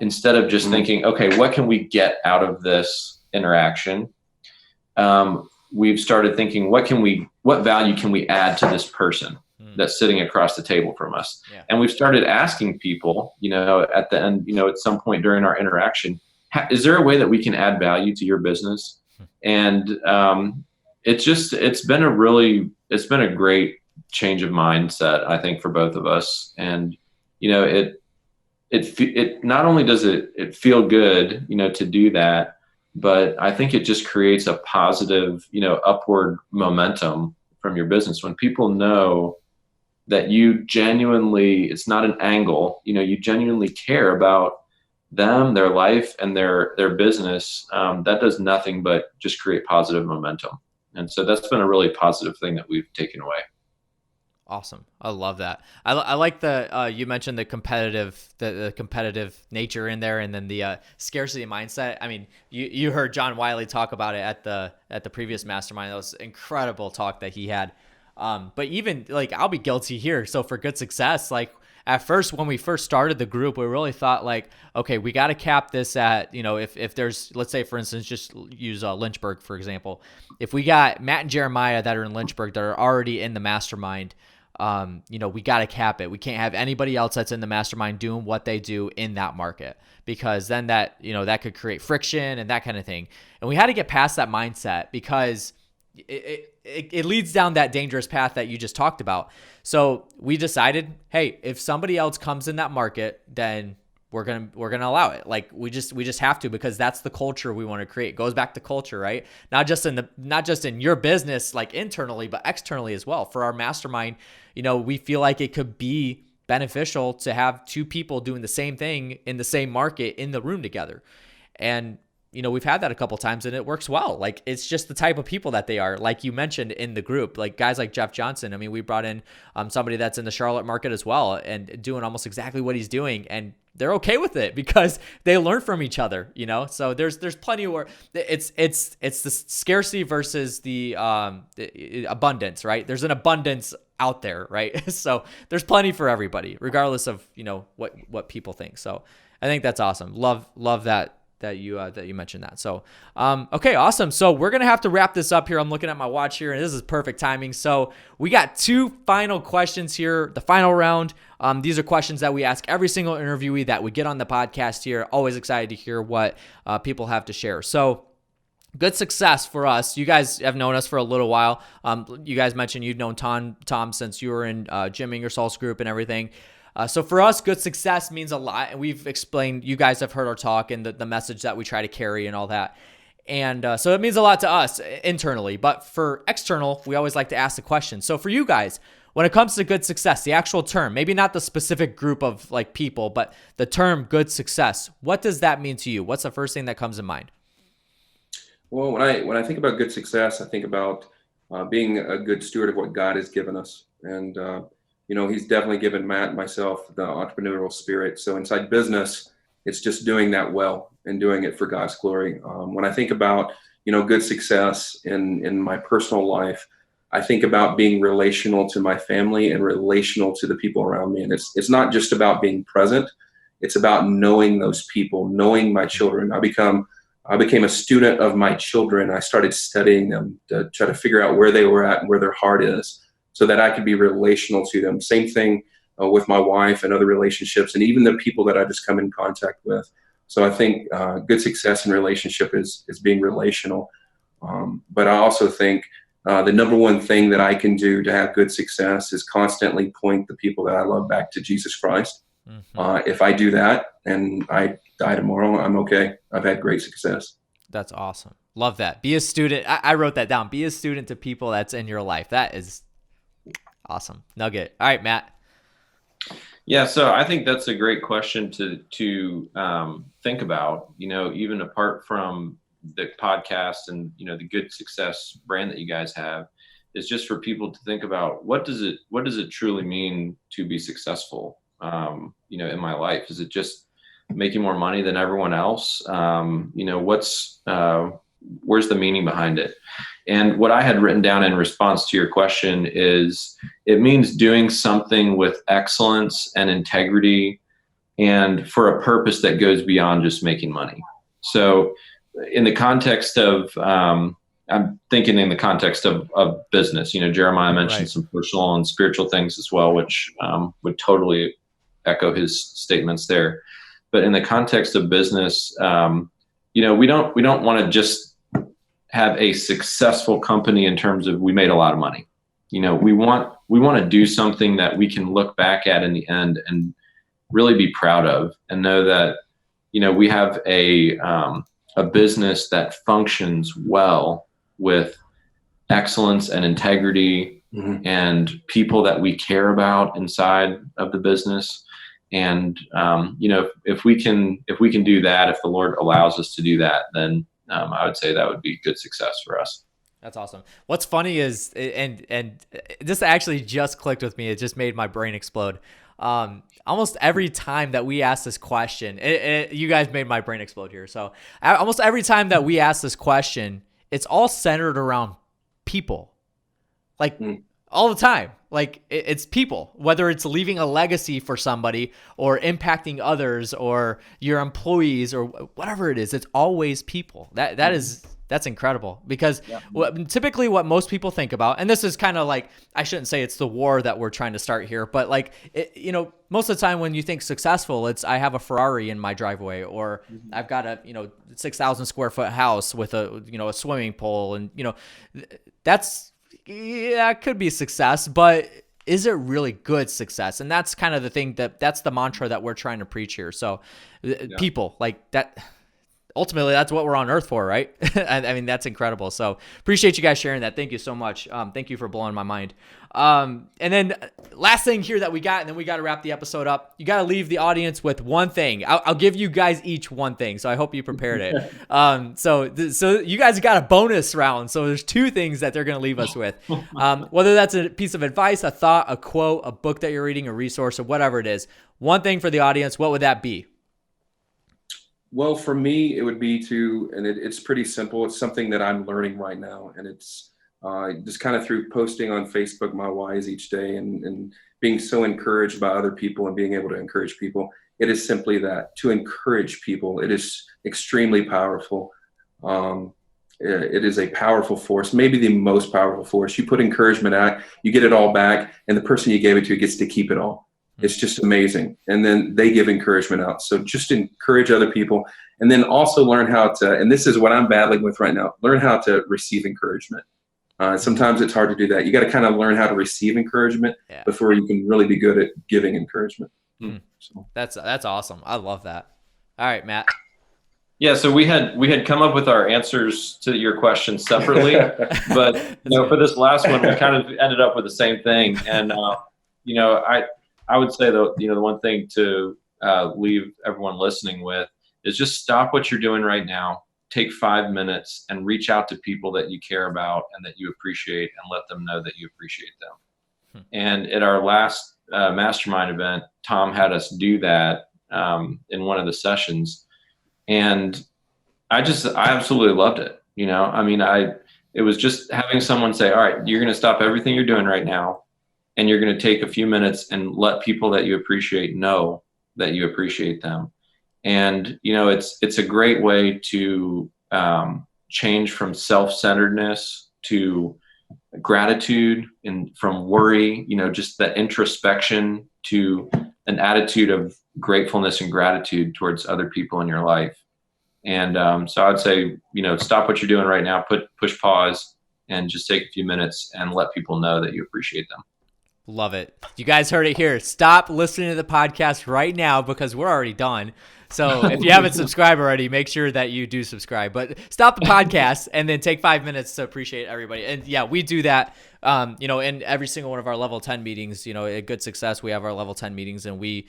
instead of just thinking, okay, what can we get out of this interaction? We've started thinking, what value can we add to this person that's sitting across the table from us? Yeah. And we've started asking people, at the end, at some point during our interaction, is there a way that we can add value to your business? And it's been a great change of mindset, I think, for both of us. And, it not only does it feel good, to do that, but I think it just creates a positive, upward momentum from your business. When people know that you genuinely, it's not an angle, you genuinely care about them, their life, and their business, that does nothing but just create positive momentum. And so that's been a really positive thing that we've taken away. Awesome. I love that. I like you mentioned the competitive nature in there, and then the scarcity mindset. I mean, you heard John Wiley talk about it at the previous mastermind. That was incredible talk that he had. But even like, I'll be guilty here. So for Good Success, like at first, when we first started the group, we really thought like, okay, we got to cap this at, if there's, let's say for instance, just use Lynchburg, for example. If we got Matt and Jeremiah that are in Lynchburg that are already in the mastermind, we got to cap it. We can't have anybody else that's in the mastermind doing what they do in that market, because then that could create friction and that kind of thing. And we had to get past that mindset, because it leads down that dangerous path that you just talked about. So we decided, hey, if somebody else comes in that market, then we're gonna allow it. Like we just have to, because that's the culture we want to create. It goes back to culture, right? Not just in your business, like internally, but externally as well. For our mastermind, we feel like it could be beneficial to have two people doing the same thing in the same market in the room together. And we've had that a couple times and it works well. Like, it's just the type of people that they are, like you mentioned in the group, like guys like Jeff Johnson. I mean, we brought in somebody that's in the Charlotte market as well and doing almost exactly what he's doing. And they're okay with it because they learn from each other, so there's plenty where it's the scarcity versus the abundance, right? There's an abundance out there, right? So there's plenty for everybody, regardless of, what people think. So I think that's awesome. Love that you mentioned that. So, okay, awesome. So we're going to have to wrap this up here. I'm looking at my watch here and this is perfect timing. So we got 2 final questions here. The final round. These are questions that we ask every single interviewee that we get on the podcast here. Always excited to hear what people have to share. So, good success for us. You guys have known us for a little while. You guys mentioned you've known Tom since you were in Jim Ingersoll's group and everything. So for us, good success means a lot. And we've explained, you guys have heard our talk and the message that we try to carry and all that. And so it means a lot to us internally. But for external, we always like to ask the question. So for you guys, when it comes to good success, the actual term, maybe not the specific group of like people, but the term good success, what does that mean to you? What's the first thing that comes to mind? Well, when I think about good success, I think about being a good steward of what God has given us. And, he's definitely given Matt and myself the entrepreneurial spirit. So inside business, it's just doing that well and doing it for God's glory. When I think about, good success in my personal life, I think about being relational to my family and relational to the people around me. And it's not just about being present. It's about knowing those people, knowing my children. I became a student of my children. I started studying them to try to figure out where they were at and where their heart is so that I could be relational to them. Same thing with my wife and other relationships and even the people that I just come in contact with. So I think good success in relationship is being relational. But I also think the number one thing that I can do to have good success is constantly point the people that I love back to Jesus Christ. Mm-hmm. If I do that and I die tomorrow, I'm okay. I've had great success. That's awesome. Love that. Be a student. I wrote that down. Be a student to people that's in your life. That is awesome. Nugget. All right, Matt. Yeah, so I think that's a great question to think about, even apart from the podcast and, the Good Success brand that you guys have, is just for people to think about what does it truly mean to be successful, in my life? Is it just making more money than everyone else? Where's the meaning behind it? And what I had written down in response to your question is it means doing something with excellence and integrity and for a purpose that goes beyond just making money. So in the context of, I'm thinking in the context of business, Jeremiah mentioned some personal and spiritual things as well, which would totally echo his statements there. But in the context of business, we don't want to just have a successful company in terms of we made a lot of money. We want to do something that we can look back at in the end and really be proud of and know that, we have a business that functions well with excellence and integrity mm-hmm. and people that we care about inside of the business. And, if we can do that, if the Lord allows us to do that, then I would say that would be good success for us. That's awesome. What's funny is, and this actually just clicked with me. It just made my brain explode. Almost every time that we ask this question, you guys made my brain explode here. So almost every time that we ask this question, it's all centered around people. Like all the time. Like it's people, whether it's leaving a legacy for somebody or impacting others or your employees or whatever it is, it's always people. That's incredible because typically what most people think about, and this is kind of like, I shouldn't say it's the war that we're trying to start here, but like, most of the time when you think successful, it's, I have a Ferrari in my driveway or I've got a, 6,000 square foot house with a, a swimming pool and, that's, it could be success, but is it really good success? And that's kind of the thing that's the mantra that we're trying to preach here. So people like that. ultimately that's what we're on earth for, right? I mean, that's incredible. So appreciate you guys sharing that. Thank you so much. Thank you for blowing my mind. And then last thing here that we got, and then we got to wrap the episode up. You got to leave the audience with one thing. I'll give you guys each one thing. So I hope you prepared it. So you guys got a bonus round. So there's 2 things that they're going to leave us with. Whether that's a piece of advice, a thought, a quote, a book that you're reading, a resource, or whatever it is. One thing for the audience. What would that be? Well, for me, it would be it's pretty simple. It's something that I'm learning right now, and it's just kind of through posting on Facebook my whys each day and being so encouraged by other people and being able to encourage people. It is simply that, to encourage people. It is extremely powerful. It is a powerful force, maybe the most powerful force. You put encouragement out, you get it all back, and the person you gave it to gets to keep it all. It's just amazing. And then they give encouragement out. So just encourage other people, and then also learn how to, and this is what I'm battling with right now, learn how to receive encouragement. Sometimes it's hard to do that. You got to kind of learn how to receive encouragement before you can really be good at giving encouragement. So. That's awesome. I love that. All right, Matt. Yeah, so we had come up with our answers to your questions separately, but for this last one, we kind of ended up with the same thing. And I would say the one thing to leave everyone listening with is just stop what you're doing right now. Take 5 minutes and reach out to people that you care about and that you appreciate, and let them know that you appreciate them. And at our last mastermind event, Tom had us do that in one of the sessions, and I absolutely loved it. It was just having someone say, all right, you're going to stop everything you're doing right now, and you're going to take a few minutes and let people that you appreciate know that you appreciate them. And, it's a great way to change from self-centeredness to gratitude, and from worry, just that introspection, to an attitude of gratefulness and gratitude towards other people in your life. And so I'd say, stop what you're doing right now, push pause, and just take a few minutes and let people know that you appreciate them. Love it. You guys heard it here. Stop listening to the podcast right now, because we're already done. So if you haven't subscribed already, make sure that you do subscribe. But stop the podcast and then take 5 minutes to appreciate everybody. And yeah, we do that. In every single one of our level 10 meetings, at Good Success, we have our level 10 meetings, and we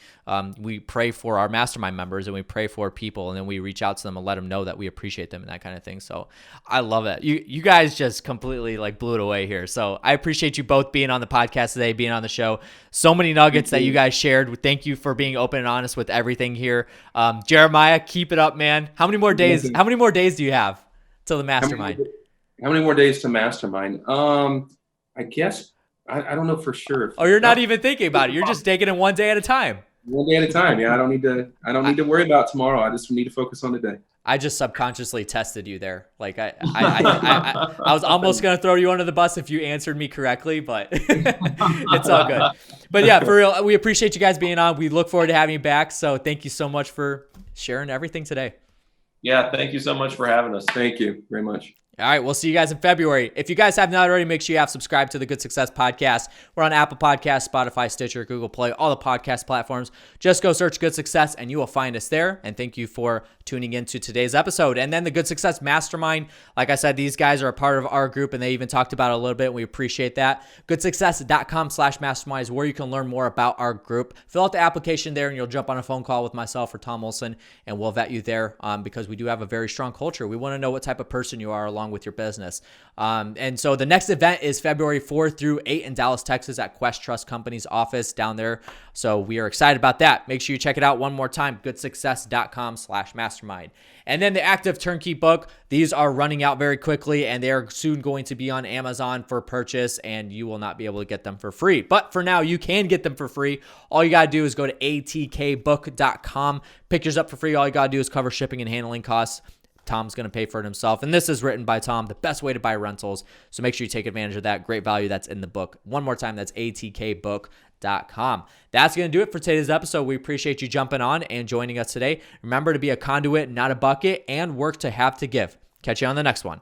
pray for our mastermind members, and we pray for people, and then we reach out to them and let them know that we appreciate them and that kind of thing. So I love it. You guys just completely blew it away here. So I appreciate you both being on the podcast today, being on the show. So many nuggets that you guys shared. Thank you for being open and honest with everything here. Jeremiah, keep it up, man. How many more days do you have till the mastermind? How many more days to mastermind? I guess I don't know for sure. Oh, you're not even thinking about it. You're just taking it one day at a time. One day at a time. Yeah, I don't need to worry about tomorrow. I just need to focus on today. I just subconsciously tested you there. I was almost gonna throw you under the bus if you answered me correctly, but it's all good. But yeah, for real, we appreciate you guys being on. We look forward to having you back. So thank you so much for sharing everything today. Yeah, thank you so much for having us. Thank you very much. All right, we'll see you guys in February. If you guys have not already, make sure you have subscribed to the Good Success Podcast. We're on Apple Podcasts, Spotify, Stitcher, Google Play, all the podcast platforms. Just go search Good Success and you will find us there. And thank you for tuning into today's episode. And then the Good Success Mastermind, like I said, these guys are a part of our group, and they even talked about it a little bit, and we appreciate that. goodsuccess.com/mastermind is where you can learn more about our group. Fill out the application there, and you'll jump on a phone call with myself or Tom Olson, and we'll vet you there because we do have a very strong culture. We want to know what type of person you are along with your business. And so the next event is February 4th through 8 in Dallas, Texas at Quest Trust Company's office down there. So we are excited about that. Make sure you check it out one more time, goodsuccess.com/mastermind. And then the Active Turnkey book, these are running out very quickly, and they are soon going to be on Amazon for purchase, and you will not be able to get them for free. But for now, you can get them for free. All you got to do is go to atkbook.com, pick yours up for free. All you got to do is cover shipping and handling costs. Tom's going to pay for it himself. And this is written by Tom, the best way to buy rentals. So make sure you take advantage of that great value that's in the book. One more time, that's atkbook.com. That's going to do it for today's episode. We appreciate you jumping on and joining us today. Remember to be a conduit, not a bucket, and work to have to give. Catch you on the next one.